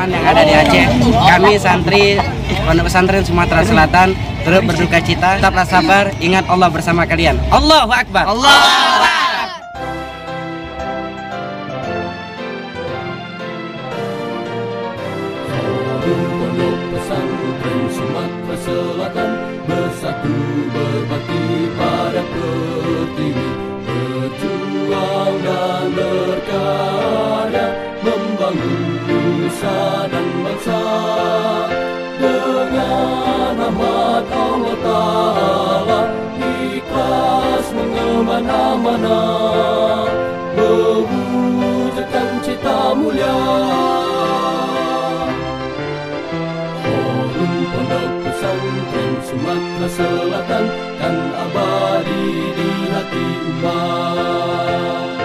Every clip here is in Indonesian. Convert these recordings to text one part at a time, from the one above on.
Abdurrahman yang ada di Aceh. Kami santri Pondok Pesantren Sumatera Selatan turut berduka cita. Tetaplah sabar, ingat Allah bersama kalian. Allahu Akbar. Allahu Akbar. Pondok Pesantren Sumatera Selatan bersatu berbakti pada pertiwi, berjuang dan berkarya membangun nusa dan bangsa dengan rahmat Allah Ta'ala, ikhlas mengemban amanah, mewujudkan cita mulia. Pondok Pesantren Sumatera Selatan kan abadi di hati umat.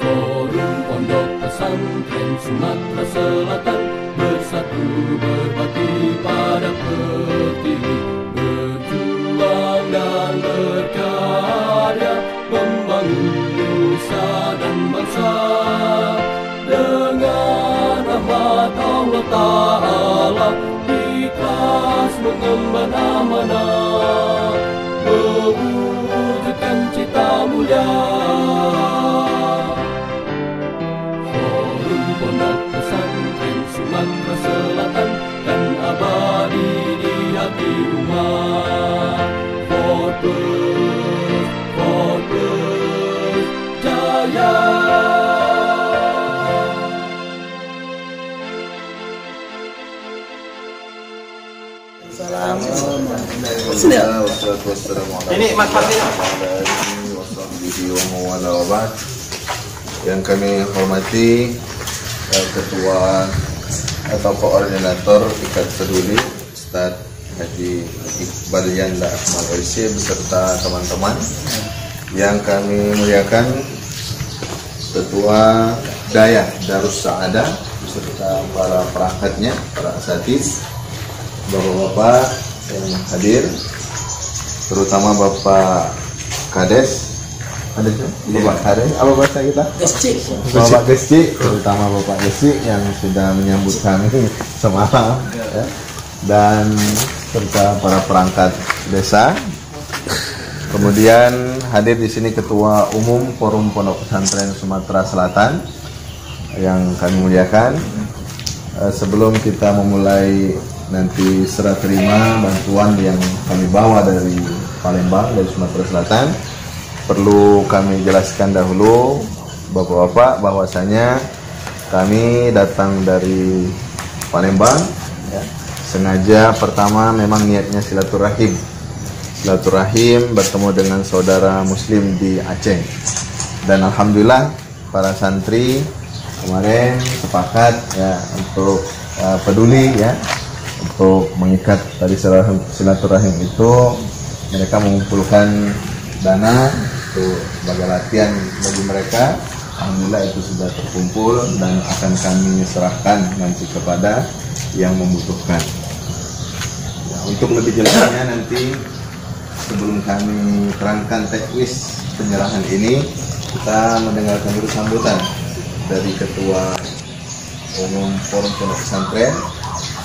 Forum Pondok Pesantren Sumatera Selatan bersatu berbakti pada pertiwi, berjuang dan berkarya membangun nusa dan bangsa dengan rahmat Allah Ta'ala, ikhlas mengemban amanah, mewujudkan cita mulia. Forum Pondok Pesantren Sumatera Selatan kan abadi di hati umat. Forbes jaya. Ini Mas Fatih. Yang kami hormati Ketua atau Koordinator Ikat Peduli Ustadz Haji Iqbal Yanda Ahmad Waisi beserta teman-teman. Yang kami muliakan Ketua Daya Darus Sa'adah beserta para perangkatnya, para asatiz, bapak-bapak yang hadir, terutama Bapak Kades, Bapak Kades, apa bahasa kita? Bapak Gesci, terutama Bapak Gesci yang sudah menyambut kami semalam, ya. Dan serta para perangkat desa. Kemudian hadir di sini Ketua Umum Forum Pondok Pesantren Sumatera Selatan yang kami muliakan. Sebelum kita memulai nanti serah terima bantuan yang kami bawa dari Palembang, dari Sumatera Selatan, perlu kami jelaskan dahulu bapak-bapak bahwasanya kami datang dari Palembang, ya. Sengaja pertama memang niatnya silaturahim bertemu dengan saudara muslim di Aceh, dan alhamdulillah para santri kemarin sepakat ya untuk peduli ya untuk mengikat tadi silaturahim itu. Mereka mengumpulkan dana untuk sebagai latihan bagi mereka. Alhamdulillah itu sudah terkumpul dan akan kami serahkan nanti kepada yang membutuhkan. Nah, untuk lebih jelasnya nanti sebelum kami terangkan teknis penyerahan ini, kita mendengarkan dulu sambutan dari Ketua Umum Forum Pondok Pesantren.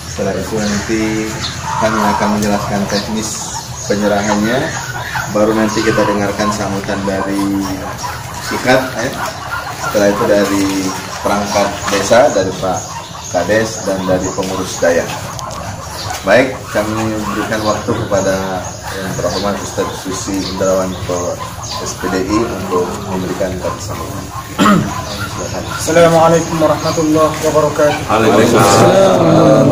Setelah itu nanti kami akan menjelaskan teknis penyerahannya. Baru nanti kita dengarkan sambutan dari Sikat, ya. Setelah itu dari perangkat desa, dari Pak Kades dan dari pengurus daya. Baik, kami berikan waktu kepada yang terhormat Ustadz Susi Indrawanto SPDI untuk memberikan kata sambutan. Assalamualaikum warahmatullahi wabarakatuh. Waalaikumsalam.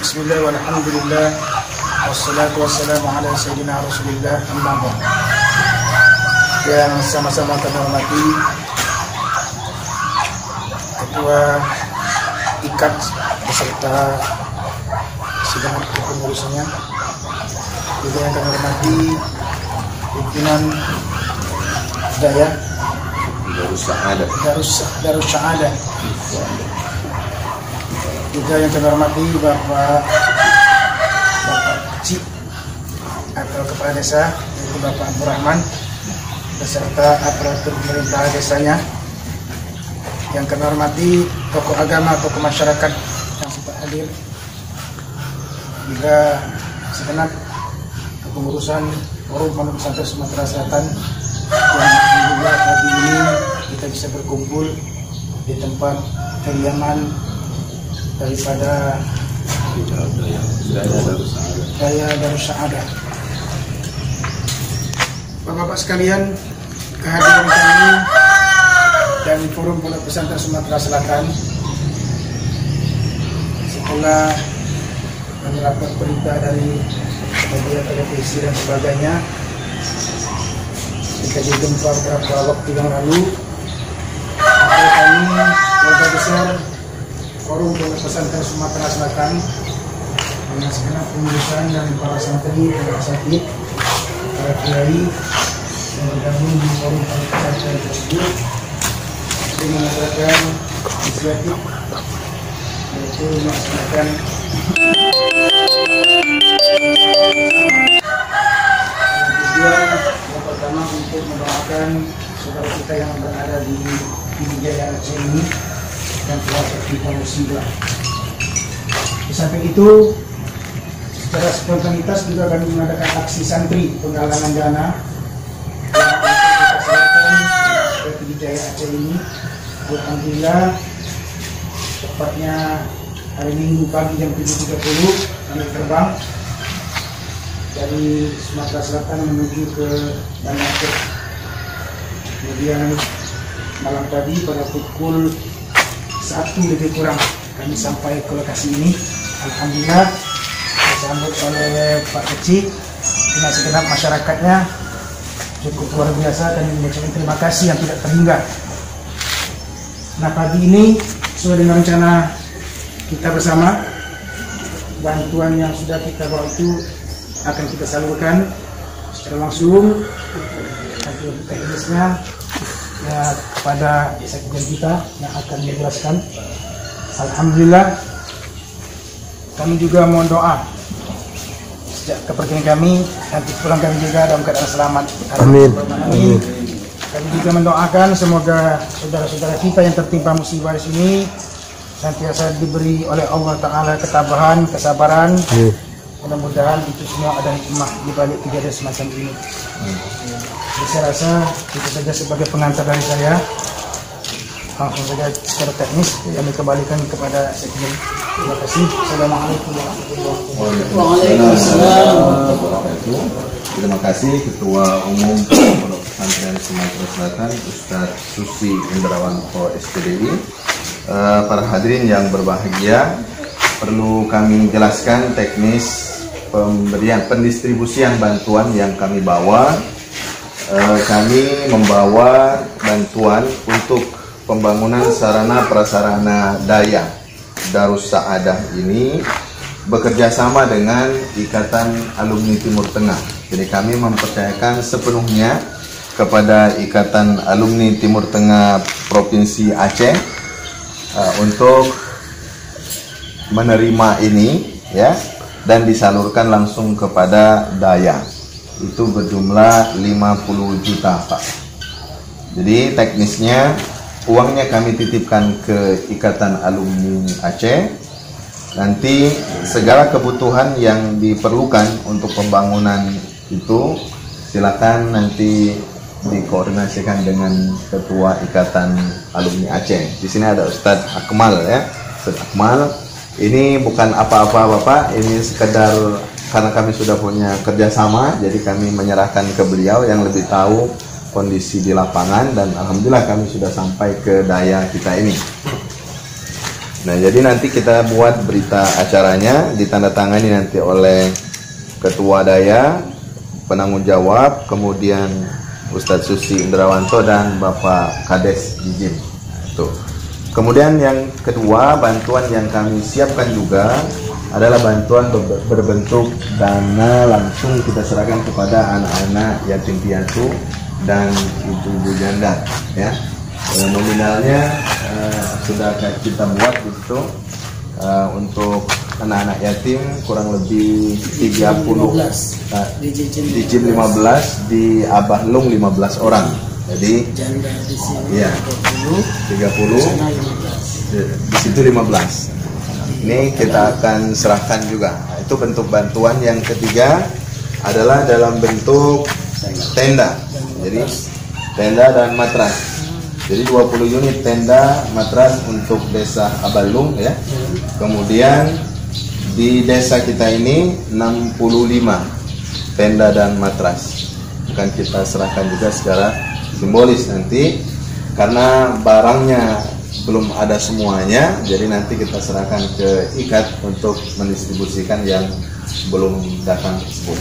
Bismillah walhamdulillah wassalatu wassalamu ala sayyidina Rasulillah, amma ba'd. Yang sama-sama kami hormati Ketua Ikat beserta segenap pengurusnya, juga yang kami hormati pimpinan Daya Darus Sa'adah, juga yang kami hormati Bapak Cik atau Kepala Desa, yaitu Bapak Abdurrahman beserta aparatur pemerintah desanya, yang kami hormati tokoh agama, tokoh masyarakat yang sempat hadir, juga segenap kepengurusan Forum Pondok Pesantren Sumatera Selatan, yang alhamdulillah pagi ini kita bisa berkumpul di tempat kediaman daripada Daya Darussaadah. Bapak-bapak sekalian, kehadiran kami dan Forum Pondok Pesantren Sumatera Selatan setelah mendapat berita dari media televisi dan sebagainya, kita dijumpa beberapa waktu yang lalu, kami keluarga besar Forum Pondok Pesantren Sumatera Selatan dengan segenap pengurusan dan para santri, para asatidz, para kiai yang bergabung di Forum Pondok Pesantren tersebut untuk mengadakan inisiatif, yaitu melaksanakan tujuan yang pertama untuk mendoakan saudara kita yang berada di Jaya Aceh ini yang telah tertimpa musibah. Di samping itu, secara spontanitas juga kami mengadakan aksi santri penggalangan dana yang kita serahkan ke Jaya Aceh ini. Alhamdulillah, tepatnya hari Minggu pagi jam 7.30 kami terbang dari Sumatera Selatan menuju ke Banda Aceh. Kemudian malam tadi pada pukul 1 lebih kurang kami sampai ke lokasi ini. Alhamdulillah disambut oleh Pak Kecik dengan segenap masyarakatnya, cukup luar biasa, dan mengucapkan terima kasih yang tidak terhingga. Nah, pagi ini sesuai dengan rencana kita bersama, bantuan yang sudah kita bawa itu akan kita salurkan secara langsung nanti teknisnya ya kepada sekjen kita yang akan menjelaskan. Alhamdulillah, kami juga mohon doa sejak kepergian kami, nanti pulang kami juga dalam keadaan selamat. Amin. Amin. Kami juga mendoakan semoga saudara-saudara kita yang tertimpa musibah di sini senantiasa diberi oleh Allah Ta'ala ketabahan, kesabaran. Mudah-mudahan itu semua ada hikmah di balik kejadian semacam ini. Jadi saya rasa itu saja sebagai pengantar dari saya. Langsung saja secara teknis kami kembalikan kepada sekjen. Terima kasih. Assalamualaikum warahmatullahi Wabarakatuh. Terima kasih Ketua Umum Pondok Pesantren Sumatera Selatan Ustadz Susi Indrawanto SPDI. Para hadirin yang berbahagia, perlu kami jelaskan teknis pendistribusian bantuan yang kami bawa. Kami membawa bantuan untuk pembangunan sarana prasarana daya Darussaadah ini bekerja sama dengan Ikatan Alumni Timur Tengah. Jadi kami mempercayakan sepenuhnya kepada Ikatan Alumni Timur Tengah Provinsi Aceh untuk menerima ini ya, dan disalurkan langsung kepada daya. Itu berjumlah 50 juta, Pak. Jadi teknisnya uangnya kami titipkan ke Ikatan Alumni Aceh. Nanti segala kebutuhan yang diperlukan untuk pembangunan itu silakan nanti dikoordinasikan dengan Ketua Ikatan Alumni Aceh. Di sini ada Ustadz Akmal ya, Ustadz Akmal. Ini bukan apa-apa Bapak, ini sekedar karena kami sudah punya kerjasama, jadi kami menyerahkan ke beliau yang lebih tahu kondisi di lapangan, dan alhamdulillah kami sudah sampai ke daya kita ini. Nah, jadi nanti kita buat berita acaranya, ditandatangani nanti oleh Ketua Daya, penanggung jawab, kemudian Ustadz Susi Indrawanto dan Bapak Kades Jijim. Tuh. Kemudian yang kedua, bantuan yang kami siapkan juga adalah bantuan berbentuk dana langsung kita serahkan kepada anak-anak yatim piatu dan ibu-ibu janda ya. Nominalnya sudah kita buat gitu, untuk anak-anak yatim kurang lebih 30, di Jim 15, di Abah Lung 15 orang Jadi Janda di sini ya 30, 30, sana 15. di situ 15. Ini kita akan serahkan juga. Nah, itu bentuk bantuan. Yang ketiga adalah dalam bentuk tenda. Jadi tenda dan matras. Jadi 20 unit tenda matras untuk desa Abalung ya. Kemudian di desa kita ini 65 tenda dan matras. Akan kita serahkan juga secara simbolis nanti, karena barangnya belum ada semuanya, jadi nanti kita serahkan ke IKAT untuk mendistribusikan yang belum datang tersebut.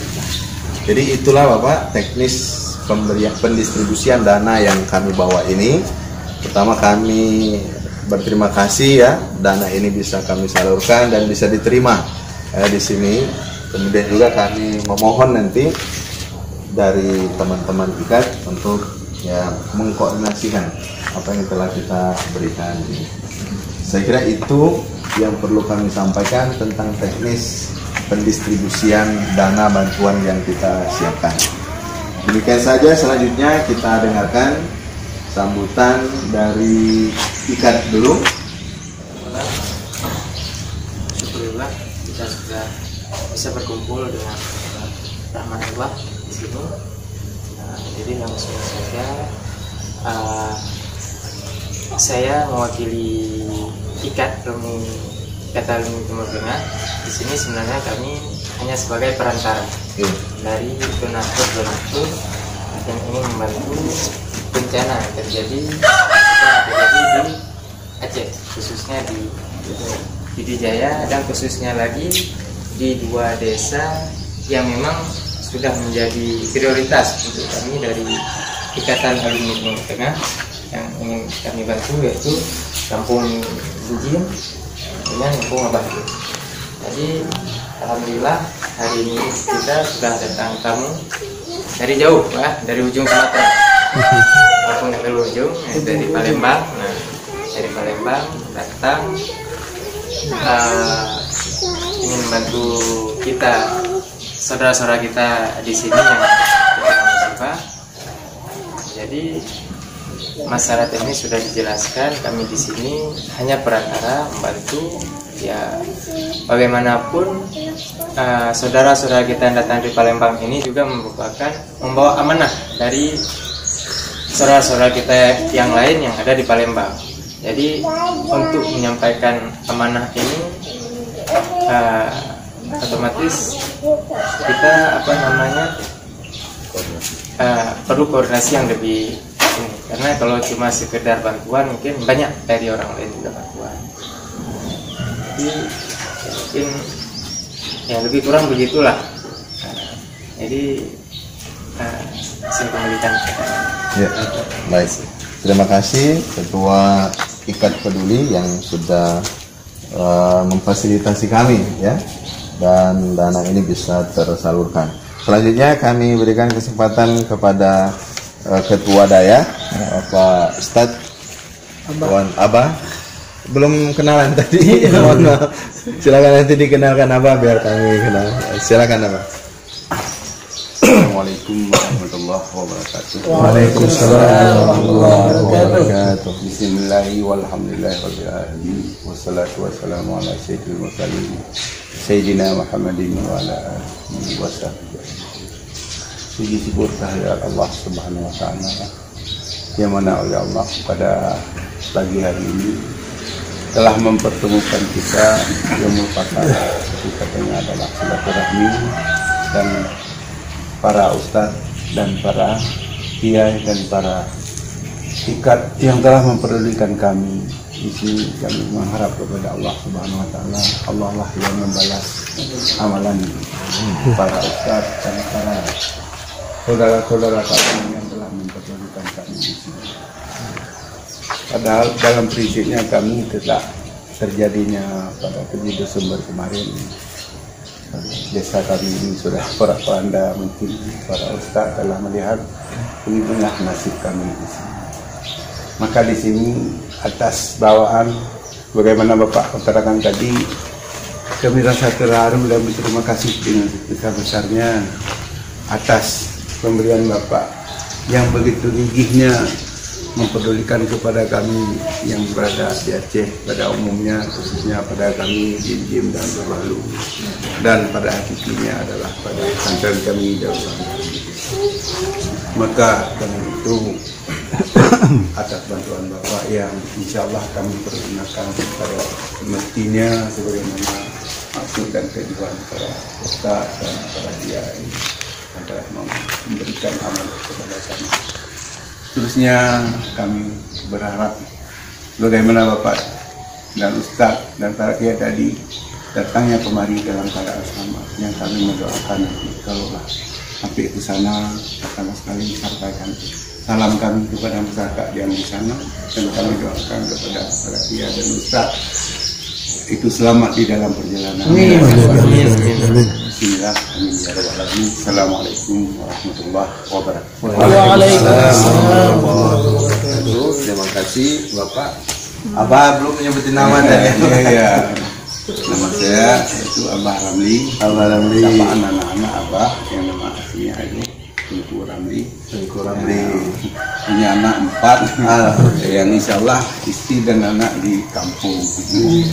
Jadi itulah Bapak teknis pemberian pendistribusian dana yang kami bawa ini. Pertama kami berterima kasih ya, dana ini bisa kami salurkan dan bisa diterima di sini. Kemudian juga kami memohon nanti dari teman-teman IKAT untuk ya mengkoordinasikan apa yang telah kita berikan. Saya kira itu yang perlu kami sampaikan tentang teknis pendistribusian dana bantuan yang kita siapkan. Demikian saja, selanjutnya kita dengarkan sambutan dari IKAT dulu. Alhamdulillah kita sudah bisa berkumpul dengan rahmat Allah di sini. Jadi langsung saja saya mewakili IKAT Alumni Timur Tengah. Di sini sebenarnya kami hanya sebagai perantara dari donatur yang ingin membantu bencana terjadi di Aceh, khususnya di Pidijaya dan khususnya lagi di 2 desa yang memang sudah menjadi prioritas untuk kami dari Ikatan Alumni Timur Tengah yang ingin kami bantu, yaitu Kampung Bujin dengan Kampung Abah. Jadi alhamdulillah hari ini kita sudah datang tamu dari jauh, dari ujung Sumatera, langsung dari ujung, dari Palembang. Nah, dari Palembang datang ingin membantu kita, saudara-saudara kita di sini yang terkena musibah. Jadi masalah ini sudah dijelaskan, kami di sini hanya perantara membantu. Ya, bagaimanapun saudara-saudara kita yang datang di Palembang ini juga membawa amanah dari saudara-saudara kita yang lain yang ada di Palembang. Jadi untuk menyampaikan amanah ini otomatis kita perlu koordinasi yang lebih ini, karena kalau cuma sekedar bantuan mungkin banyak dari orang lain juga bantuan. Jadi mungkin ya lebih kurang begitulah. Jadi saya kembalikan. Ya, baik. Terima kasih Ketua IKAT Peduli yang sudah memfasilitasi kami ya, dan dana ini bisa tersalurkan. Selanjutnya kami berikan kesempatan kepada Ketua Daya, Pak Ustadz Tuan Abah. Belum kenalan tadi. Silakan nanti dikenalkan Abah biar kami kenal. Silakan Abah. Assalamualaikum warahmatullahi wabarakatuh. Waalaikumsalam warahmatullahi wabarakatuh. Bismillahi walhamdulillahi rabbil alamin. Wassalatu wassalamu ala sayyidil mursalin Sayyidina Muhammadin wa ala alihi wa sahbihi. Puji syukur kehadirat Allah Subhanahu wa taala yang mana oleh Allah pada pagi hari ini telah mempertemukan kita yang merupakan katanya adalah silaturahmi, dan para ustadz dan para kiai dan para IKAT yang telah memperdulikan kami. Di sini kami mengharap kepada Allah Subhanahu wa taala, Allah lah yang membalas amalan para ustadz dan para saudara-saudara kami yang telah memperdulikan kami di sini. Padahal dalam prinsipnya kami tidak terjadinya pada 7 Desember kemarin. Desa kami ini sudah para Anda mungkin para ustaz telah melihat beginilah nasib kami di sini. Maka di sini atas bawaan bagaimana Bapak utarakan tadi, kami rasa terharu dan berterima kasih dengan sebesar-besarnya atas pemberian Bapak yang begitu gigihnya mempedulikan kepada kami yang berada di Aceh pada umumnya, khususnya pada kami Jim dan Berlalu, dan pada hakikatnya adalah pada pesantren kami Darul Aman. Maka karena itu atas bantuan Bapak yang insya Allah kami pergunakan kepada mestinya sebagaimana maksud dan tujuan para ustaz dan para kiai yang telah memberikan amal kepada kami. Terusnya kami berharap bagaimana Bapak dan Ustaz dan para kiai tadi datangnya kemari dalam keadaan selamat, yang kami mendoakan kalaulah sampai ke sana pertama sekali sampaikan salam kami kepada masyarakat yang di sana, dan kami doakan kepada para kiai dan Ustaz itu selamat di dalam perjalanan. Bismillah, amin ya rabbal alamin. Assalamualaikum warahmatullahi wabarakatuh. Waalaikumsalam warahmatullahi wabarakatuh. Terima kasih Bapak. Abah belum menyebutin nama tadi. Iya. Nama saya itu Abah Ramli. Abah Ramli. Sapaan anak-anak Abah yang nama aslinya itu Tengku Ramli. Tengku Ramli. Punya anak 4. Yang insya Allah istri dan anak di kampung.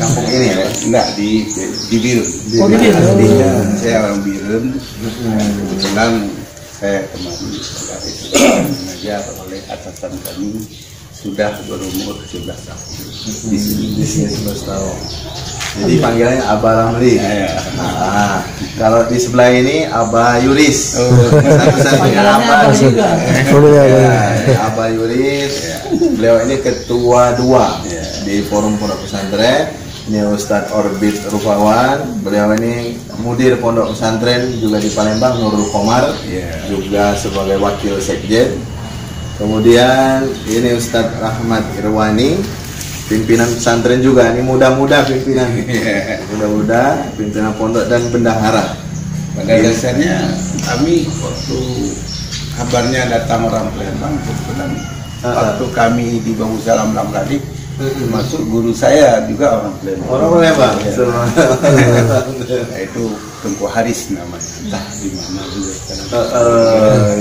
Kampung ini ya? Enggak, di Birun. Oh, di Birun. Aslinya saya orang Birun. Kebetulan saya kemarin mengajar oleh atasan kami sudah berumur 11 tahun. Di sini 11 tahun. Jadi panggilannya Abah Ramli. Ya. Nah, kalau di sebelah ini Abah Yuris. Satu-satunya Abah juga. Abah Yuris. Beliau ini ketua 2 di Forum Pondok Pesantren. Ini Ustadz Orbit Rufawan. Beliau ini mudir Pondok Pesantren juga di Palembang, Nurul Komar. Juga sebagai wakil sekjen. Kemudian ini Ustadz Rahmat Irwani, pimpinan pesantren juga. Ini muda-muda pimpinan, muda-muda pimpinan pondok dan bendahara. Pada dasarnya kami waktu kabarnya datang orang Palembang, kebetulan waktu kami di Bangku Salam Lamradi, termasuk guru saya juga orang Palembang. Orang Palembang. Itu Tengku Haris namanya, entah di mana juga.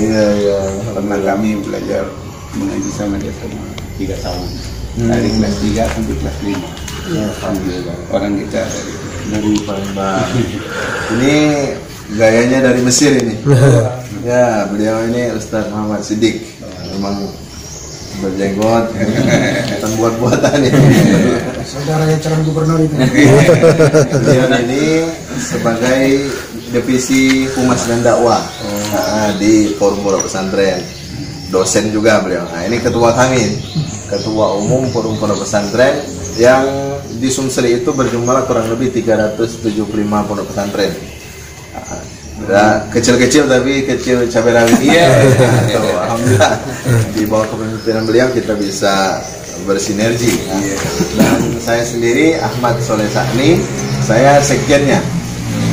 Iya. Pernah kami belajar mengaji sama dia selama 3 tahun. Dari kelas 3 sampai kelas 5. Alhamdulillah. Orang kita dari Palembang. Ini gayanya dari Mesir ini. Ya, beliau ini Ustadz Muhammad Siddiq. Memang berjenggot, bukan buat-buatan ini. Saudaranya calon gubernur itu. Beliau ini sebagai divisi humas dan dakwah di Forum Pondok Pesantren. Dosen juga beliau. Nah, ini ketua kami, ketua umum Forum Pondok Pesantren yang di Sumsel itu berjumlah kurang lebih 375 pondok pesantren. Kecil-kecil tapi kecil cabai rawit. Alhamdulillah di bawah kepemimpinan beliau kita bisa bersinergi. Dan saya sendiri Ahmad Soleh Sakni, saya sekjennya.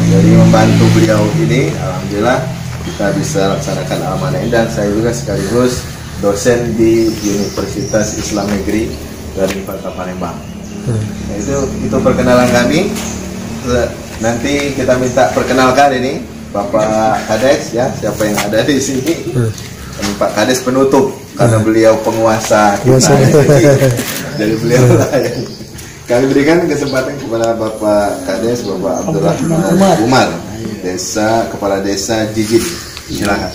Jadi membantu beliau ini, alhamdulillah kita bisa laksanakan amanah ini. Dan saya juga sekaligus dosen di Universitas Islam Negeri dari Kota Palembang. Nah, itu perkenalan kami. Nanti kita minta perkenalkan ini Bapak Kades ya, siapa yang ada di sini. Pak Kades penutup karena beliau penguasa kita. Jadi beliau lah yang kami berikan kesempatan kepada Bapak Kades, Bapak Abdurrahman Umar, Kepala Desa Jijin. Silakan.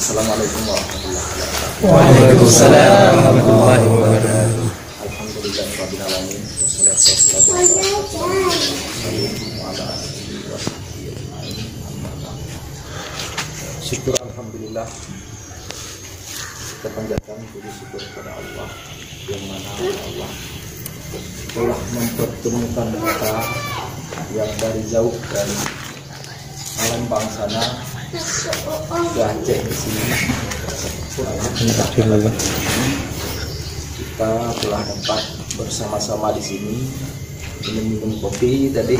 Assalamualaikum warahmatullahi wabarakatuh. Waalaikumsalam warahmatullahi wabarakatuh. Alhamdulillahirabbil alamin. Wassalatu wassalamu ala syukur alhamdulillah, kita panjatkan puji syukur kepada Allah yang mana Allah telah mempertemukan kita yang dari jauh dari Palembang sana ke Aceh di sini. Alhamdulillah kita telah dapat bersama-sama di sini minum kopi tadi.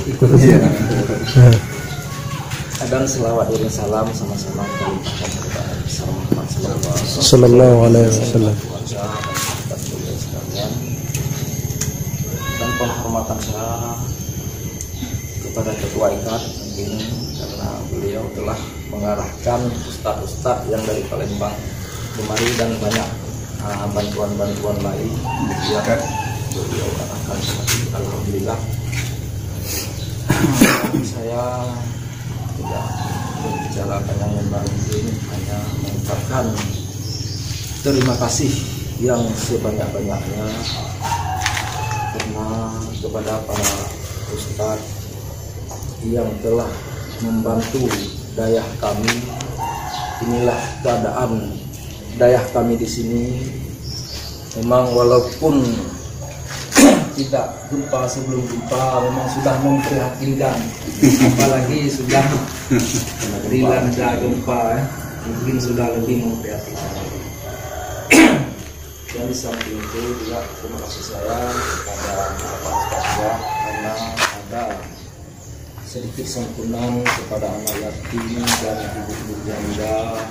Dan selawat dan salam sama-sama kita limpahkan kepada Nabi Muhammad sallallahu alaihi wasallam. Dan penghormatan saya kepada Ketua IKAD mungkin karena beliau telah mengarahkan ustadz-ustadz yang dari Palembang kemari dan banyak bantuan-bantuan lain yang beliau arahkan. Alhamdulillah. Saya tidak berbicara yang baru ini, hanya mengucapkan terima kasih yang sebanyak-banyaknya kepada para ustadz yang telah membantu dayah kami. Inilah keadaan dayah kami di sini. Memang walaupun tidak gempa sebelum gempa, memang sudah memprihatinkan, apalagi sudah dilanda gempa, mungkin sudah lebih memprihatinkan. Dan di samping itu juga terima kasih saya kepada Bapak Ustadz karena ada sedikit santunan kepada anak yatim dan ibu-ibu janda.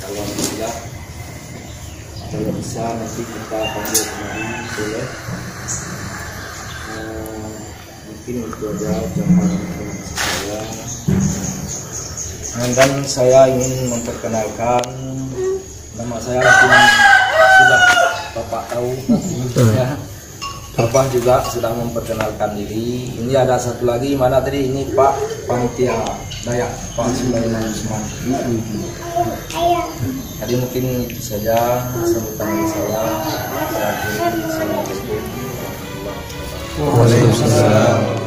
Alhamdulillah, kalau bisa nanti kita panggil kembali, boleh. Mungkin itu aja ucapan terima kasih saya. Dan saya ingin memperkenalkan, nama saya sudah Bapak tahu ya. Bapak juga sudah memperkenalkan diri. Ini ada satu lagi, mana tadi, ini Pak Panitia Dayak, Pak Sulaiman Usman. Jadi mungkin itu saja sambutan dari saya. Assalamualaikum. Waalaikumsalam.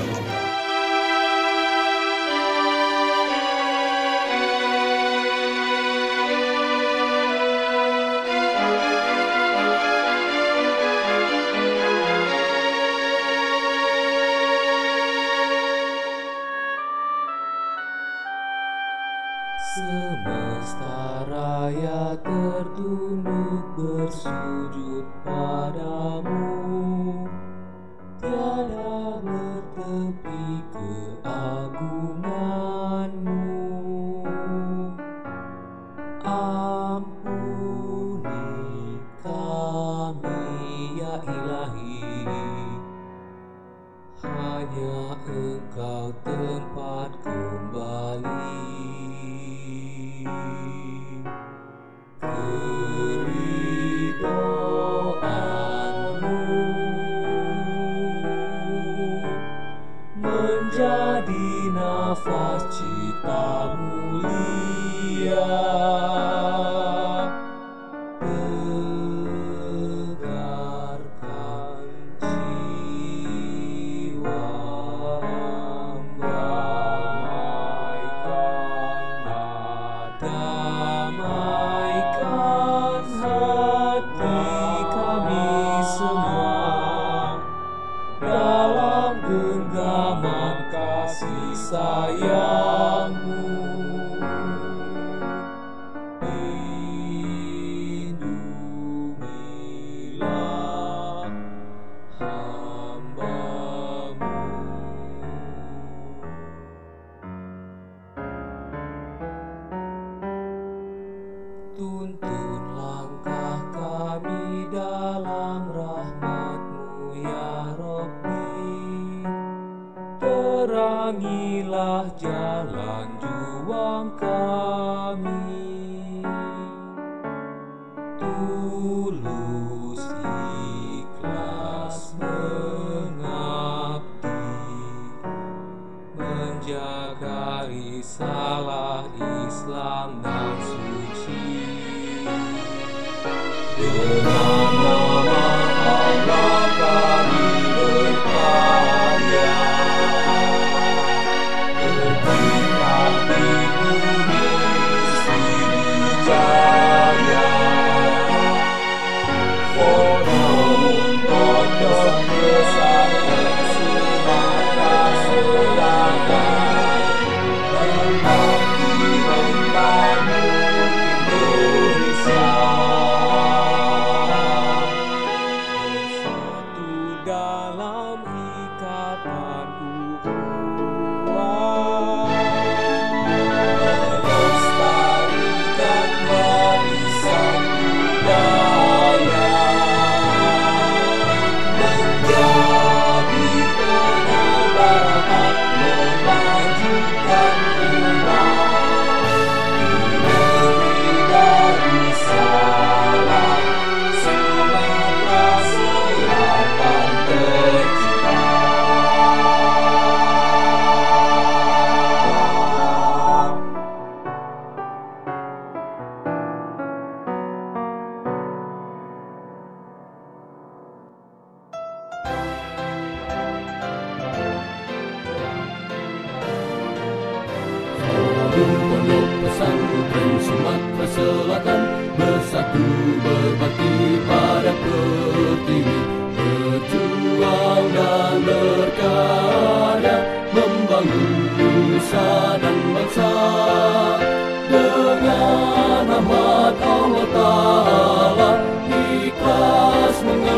Semesta raya tertunduk bersujud padamu, tiada bertepi keagunganmu. Ampuni kami ya Ilahi, hanya Engkau tempat kembali. Keridhoanmu menjadi nafas cita mulia, tegarkan jiwa, damaikan hati kami semua dalam genggaman kasih sayangmu. Lindungilah hamba-Mu. Tuntun langkah kami dalam rahmat-Mu ya Rabbi, terangilah jalan juang kami. Tulus ikhlas mengabdi, menjaga risalah Islam dan suci. Dengan nama Allah kami berkarya, berkibar di bumi Sriwijaya. Pondok pesantren Sumatera Selatan berbakti membangun Indonesia.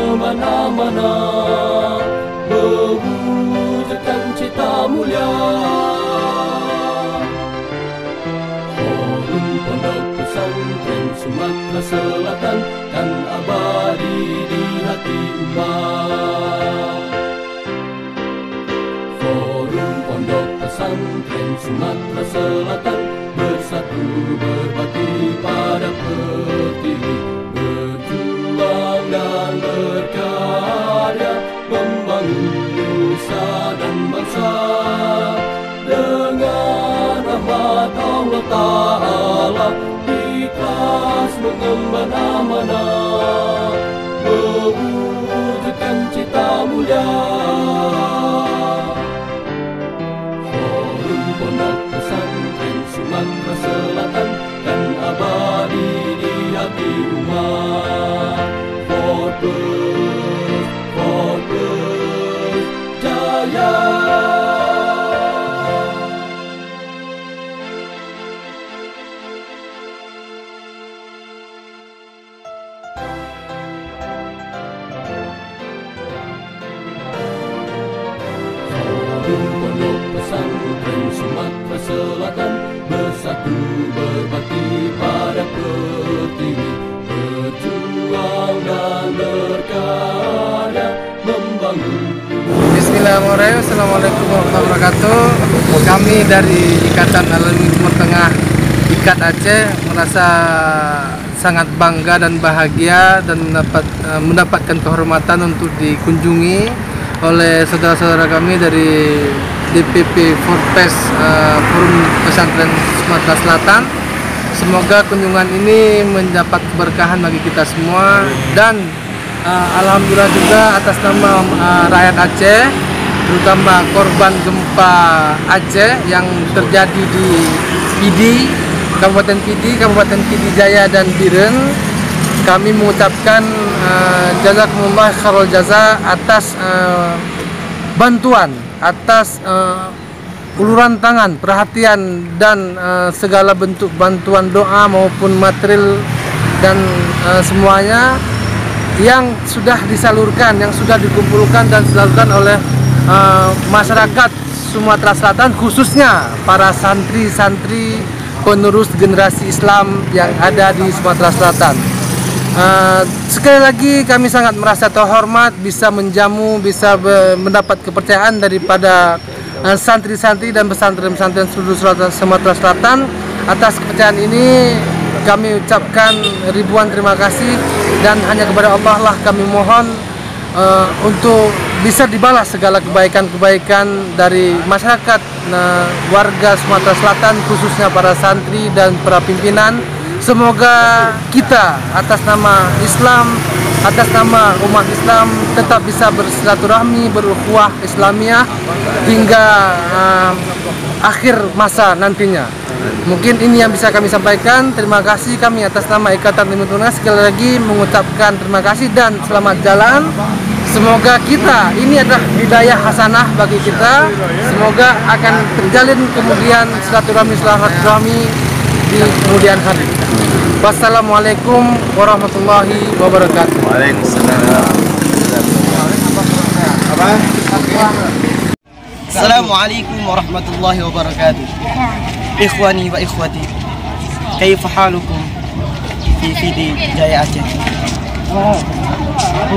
kemana-mana, mewujudkan cita mulia. Forum Pondok Pesantren Sumatera Selatan kan abadi di hati umat. Forum Pondok Pesantren Sumatera Selatan bersatu berbakti pada pertiwi, berjuang dan berkarya membangun nusa dan bangsa. Dengan rahmat Allah Ta'ala ikhlas mengemban amanah, mewujudkan cita mulia. Forum Pondok Pesantren Sumatera Selatan kan abadi di hati umat. Forbes jaya. Pondok Pesantren Sumatera Selatan bersatu berbakti pada pertiwi, berjuang dan berkarya membangun. Bismillahirrahmanirrahim. Assalamualaikum warahmatullahi wabarakatuh. Kami dari Ikatan Alumni Timur Tengah IKAT Aceh merasa sangat bangga dan bahagia dan mendapatkan kehormatan untuk dikunjungi oleh saudara-saudara kami dari DPP Forbes Forum Pesantren Sumatera Selatan. Semoga kunjungan ini mendapat keberkahan bagi kita semua dan alhamdulillah juga atas nama rakyat Aceh, terutama korban gempa Aceh yang terjadi di Pidi, Kabupaten Pidi Jaya dan Biren. Kami mengucapkan jazakumullah khairul jaza atas bantuan, atas uluran tangan, perhatian dan segala bentuk bantuan doa maupun material dan semuanya yang sudah disalurkan, yang sudah dikumpulkan dan disalurkan oleh masyarakat Sumatera Selatan, khususnya para santri-santri penerus generasi Islam yang ada di Sumatera Selatan. Sekali lagi kami sangat merasa terhormat bisa menjamu, bisa mendapat kepercayaan daripada santri-santri dan pesantren-pesantren seluruh Sumatera Selatan. Atas kepercayaan ini kami ucapkan ribuan terima kasih dan hanya kepada Allah lah kami mohon untuk bisa dibalas segala kebaikan-kebaikan dari masyarakat warga Sumatera Selatan, khususnya para santri dan para pimpinan. Semoga kita atas nama Islam, atas nama umat Islam tetap bisa bersilaturahmi, berukhuwah Islamiyah hingga akhir masa nantinya. Mungkin ini yang bisa kami sampaikan. Terima kasih kami atas nama Ikatan Timur Tengah sekali lagi mengucapkan terima kasih dan selamat jalan. Semoga kita ini adalah hidayah hasanah bagi kita. Semoga akan terjalin kemudian silaturahmi di kemudian hari. Wassalamualaikum warahmatullahi wabarakatuh. Waalaikumsalam. Assalamualaikum warahmatullahi wabarakatuh. Ikhwani wa ikhwati, kaifa halukum fi Pidi Jaya Aceh?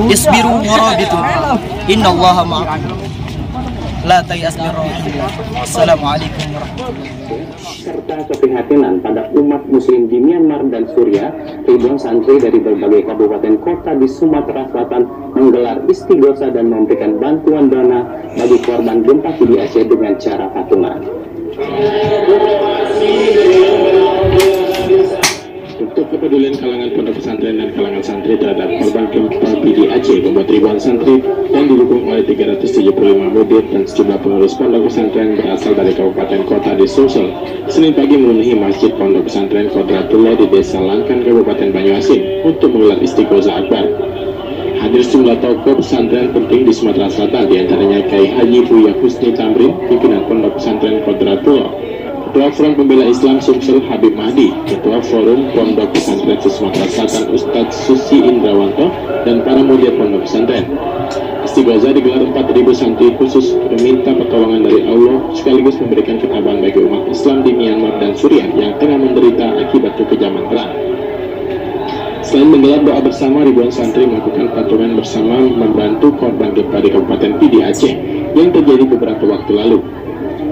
Isbiru warabitu, innallaha ma'akum. La tayas min rauhillah. Assalamualaikum warahmatullahi wabarakatuh. Serta keprihatinan pada umat muslim di Myanmar dan Suriah, ribuan santri dari berbagai kabupaten kota di Sumatera Selatan menggelar istighosa dan memberikan bantuan dana bagi korban gempa Pidi Aceh dengan cara patungan. Untuk kepedulian kalangan pondok pesantren dan kalangan santri terhadap korban gempa Pidi Aceh membuat ribuan santri yang didukung oleh 375 murid dan sejumlah pengurus pondok pesantren berasal dari kabupaten kota di Sulsel Senin pagi memenuhi masjid pondok pesantren Qodratullah di Desa Langkan, Kabupaten Banyuasin untuk menggelar istighosa akbar. Hadir sejumlah tokoh pesantren penting di Sumatera Selatan, diantaranya Kiai Haji Buya Husni Tamrin, pimpinan pondok pesantren Qodratullah, Ketua Front Pembela Islam Sumsel Habib Mahdi, Ketua Forum Pondok Pesantren Sumatera Selatan Ustadz Susi Indrawanto, dan para murid pondok pesantren. Istighosah digelar 4.000 santri khusus meminta pertolongan dari Allah sekaligus memberikan ketabahan bagi umat Islam di Myanmar dan Suriah yang tengah menderita akibat kekejaman perang. Selain menggelar doa bersama, ribuan santri melakukan patungan bersama membantu korban gempa di Kabupaten Pidi Aceh yang terjadi beberapa waktu lalu.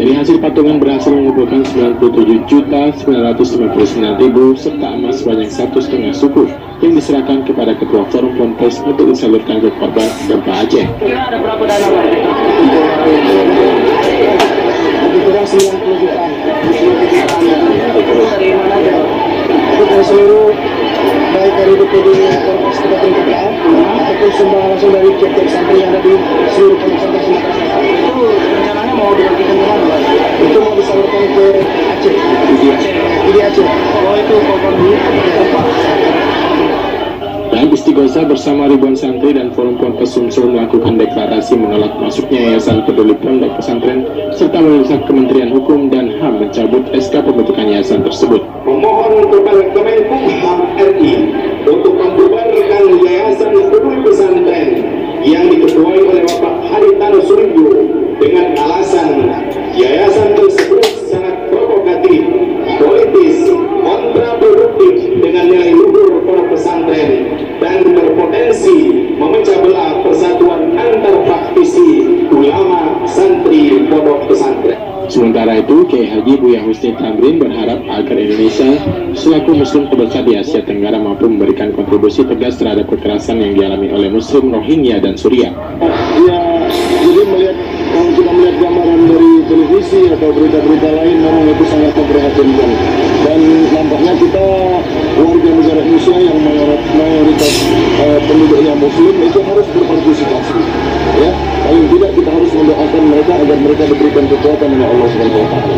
Dari hasil patungan berhasil mengumpulkan 97.959.000 serta emas sebanyak 1,5 suku yang diserahkan kepada Ketua Forum Ponpes untuk disalurkan ke korban gempa Aceh. Kira ada berapa dana, Pak? Lebih kurang 90 juta. Dari mana aja? Itu dari seluruh, baik dari DPD Ponpes Kabupaten KPA ataupun sumbangan langsung dari tiap-tiap santri yang ada di seluruh pesantren Sumatera Selatan. Itu rencananya mau dibagikan ke mana, Pak? Itu mau disalurkan ke Aceh. Di Aceh. Oh, itu korban di tempat. Dan istighosah bersama ribuan santri dan Forum Ponpes Sumsel melakukan deklarasi menolak masuknya Yayasan Peduli Pondok Pesantren serta mendesak Kementerian Hukum dan HAM mencabut SK pembentukan yayasan tersebut. Memohon kepada Kemenkumham RI untuk membubarkan Yayasan Peduli Pesantren yang diketuai oleh Bapak Haritano Suryo dengan alasan yayasan tersebut sangat provokatif, politis, kontraproduktif dengan nilai luhur pondok pesantren dan berpotensi memecah belah persatuan antar praktisi ulama santri pondok pesantren. Sementara itu, Kiai Haji Buya Husni Tamrin berharap agar Indonesia selaku Muslim terbesar di Asia Tenggara mampu memberikan kontribusi tegas terhadap kekerasan yang dialami oleh Muslim Rohingya dan Suriah. Ya, jadi kalau kita melihat gambaran dari televisi atau berita-berita lain, memang itu sangat memprihatinkan. Dan nampaknya kita warga negara Indonesia yang mayoritas penduduknya Muslim itu harus berpartisipasi. Ya, paling tidak kita harus mendoakan mereka agar mereka diberikan kekuatan oleh Allah Subhanahu wa taala.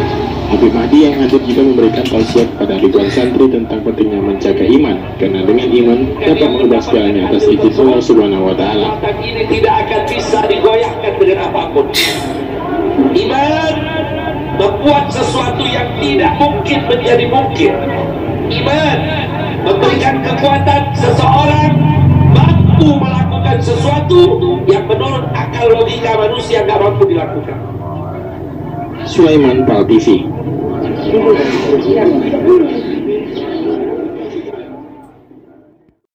Habib Mahdi yang hadir juga memberikan tausiah kepada ribuan santri tentang pentingnya menjaga iman, karena dengan iman dapat mengubah segalanya atas izin Allah Subhanahu wa taala. Ini tidak akan bisa digoyahkan dengan apapun. Iman membuat sesuatu yang tidak mungkin menjadi mungkin. Iman memberikan kekuatan seseorang mampu melakukan sesuatu yang menurut akal logika manusia tidak mampu dilakukan. Sulaiman Pal TV.